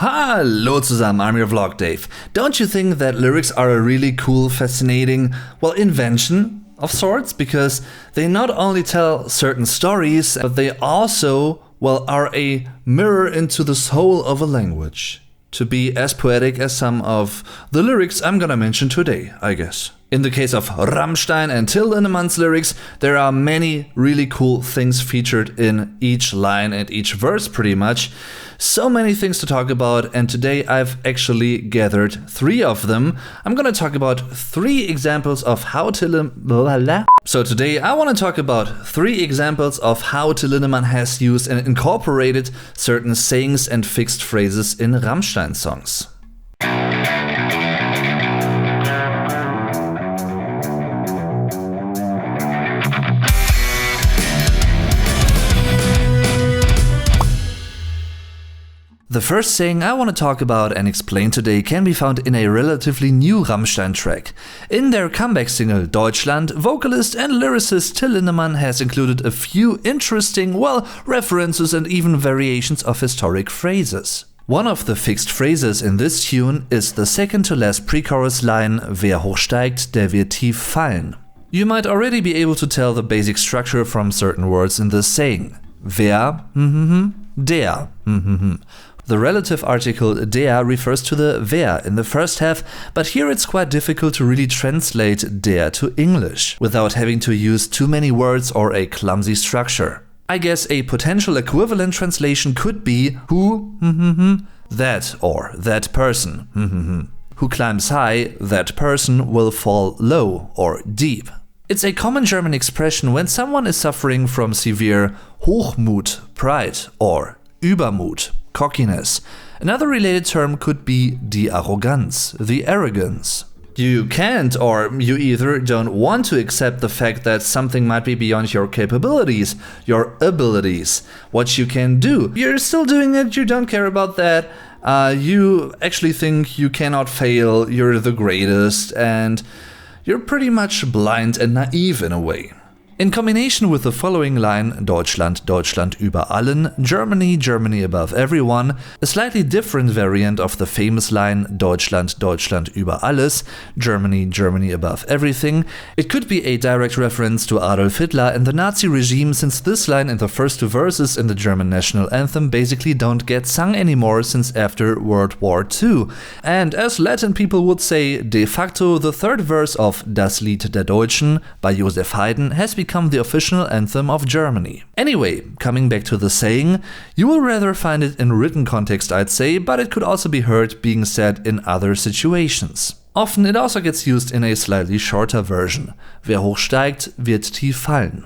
Hallo zusammen, I'm your vlog Dave. Don't you think that lyrics are a really cool, fascinating, invention of sorts? Because they not only tell certain stories, but they also, are a mirror into the soul of a language. To be as poetic as some of the lyrics I'm gonna mention today, I guess. In the case of Rammstein and Till Lindeman's lyrics, there are many really cool things featured in each line and each verse pretty much. So many things to talk about, and today I've actually gathered 3 of them. I'm gonna talk about 3 examples of how So today I want to talk about 3 examples of how Till Lindemann has used and incorporated certain sayings and fixed phrases in Rammstein songs. The first saying I want to talk about and explain today can be found in a relatively new Rammstein track. In their comeback single Deutschland, vocalist and lyricist Till Lindemann has included a few interesting, references and even variations of historic phrases. One of the fixed phrases in this tune is the second to last pre-chorus line, Wer hochsteigt, der wird tief fallen. You might already be able to tell the basic structure from certain words in this saying. Wer, der, The relative article der refers to the wer in the first half, but here it's quite difficult to really translate der to English without having to use too many words or a clumsy structure. I guess a potential equivalent translation could be who, that or that person, who climbs high, that person will fall low or deep. It's a common German expression when someone is suffering from severe Hochmut, pride, or Übermut, cockiness. Another related term could be die Arroganz, the arrogance. You can't, or you either don't want to accept the fact that something might be beyond your capabilities, your abilities, what you can do. You're still doing it, you don't care about that. You actually think you cannot fail, you're the greatest, and you're pretty much blind and naive in a way. In combination with the following line, Deutschland, Deutschland über allen, Germany, Germany above everyone, a slightly different variant of the famous line, Deutschland, Deutschland über alles, Germany, Germany above everything, it could be a direct reference to Adolf Hitler and the Nazi regime, since this line and the first 2 verses in the German national anthem basically don't get sung anymore since after World War II. And as Latin people would say, de facto the 3rd verse of Das Lied der Deutschen by Joseph Haydn has become the official anthem of Germany. Anyway, coming back to the saying, you will rather find it in written context, I'd say, but it could also be heard being said in other situations. Often it also gets used in a slightly shorter version. Wer hochsteigt, wird tief fallen.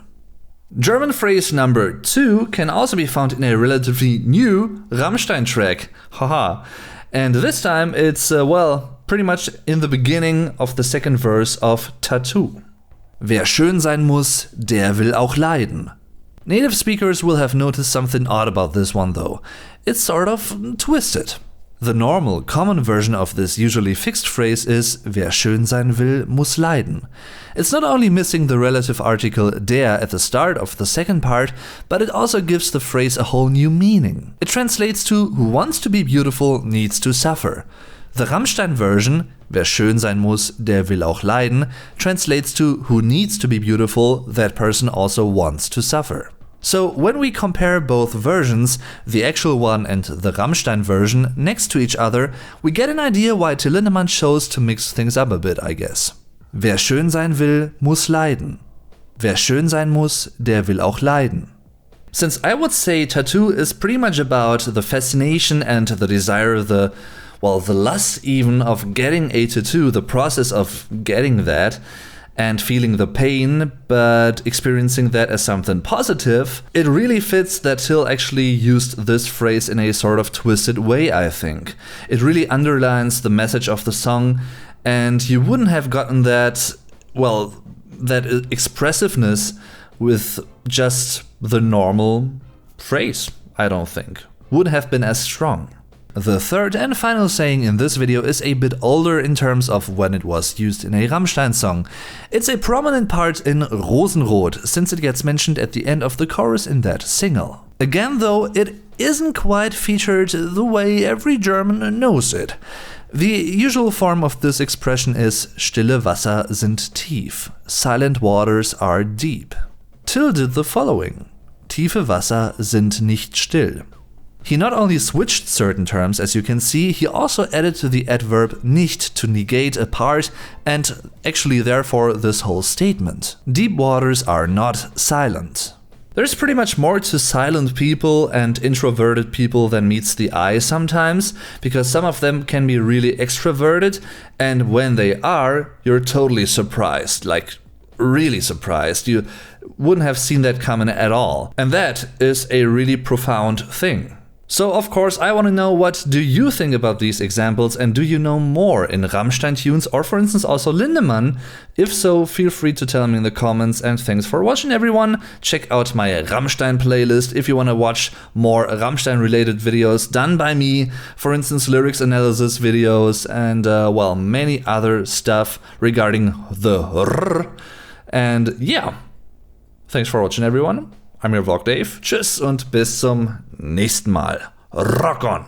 German phrase number 2 can also be found in a relatively new Rammstein track. Haha. And this time it's, pretty much in the beginning of the 2nd verse of Tattoo. Wer schön sein muss, der will auch leiden. Native speakers will have noticed something odd about this one though. It's sort of twisted. The normal, common version of this usually fixed phrase is Wer schön sein will, muss leiden. It's not only missing the relative article der at the start of the second part, but it also gives the phrase a whole new meaning. It translates to who wants to be beautiful needs to suffer. The Rammstein version, Wer schön sein muss, der will auch leiden, translates to who needs to be beautiful, that person also wants to suffer. So when we compare both versions, the actual one and the Rammstein version, next to each other, we get an idea why Till Lindemann chose to mix things up a bit, I guess. Wer schön sein will, muss leiden. Wer schön sein muss, der will auch leiden. Since I would say Tattoo is pretty much about the fascination and the desire, the lust even of getting a tattoo, the process of getting that and feeling the pain, but experiencing that as something positive, it really fits that Till actually used this phrase in a sort of twisted way, I think. It really underlines the message of the song, and you wouldn't have gotten that expressiveness with just the normal phrase, I don't think. Would have been as strong. The third and final saying in this video is a bit older in terms of when it was used in a Rammstein song. It's a prominent part in Rosenrot, since it gets mentioned at the end of the chorus in that single. Again though, it isn't quite featured the way every German knows it. The usual form of this expression is stille Wasser sind tief, silent waters are deep. Till did the following: tiefe Wasser sind nicht still. He not only switched certain terms, as you can see, he also added to the adverb nicht to negate a part and actually therefore this whole statement. Deep waters are not silent. There's pretty much more to silent people and introverted people than meets the eye sometimes, because some of them can be really extroverted, and when they are, you're totally surprised, like really surprised. You wouldn't have seen that coming at all. And that is a really profound thing. So of course I want to know, what do you think about these examples, and do you know more in Rammstein tunes or for instance also Lindemann? If so, feel free to tell me in the comments, and thanks for watching everyone. Check out my Rammstein playlist if you want to watch more Rammstein related videos done by me, for instance lyrics analysis videos and well, many other stuff regarding the R. And yeah, thanks for watching everyone. I'm your Vlog Dave. Tschüss und bis zum nächsten Mal. Rock on!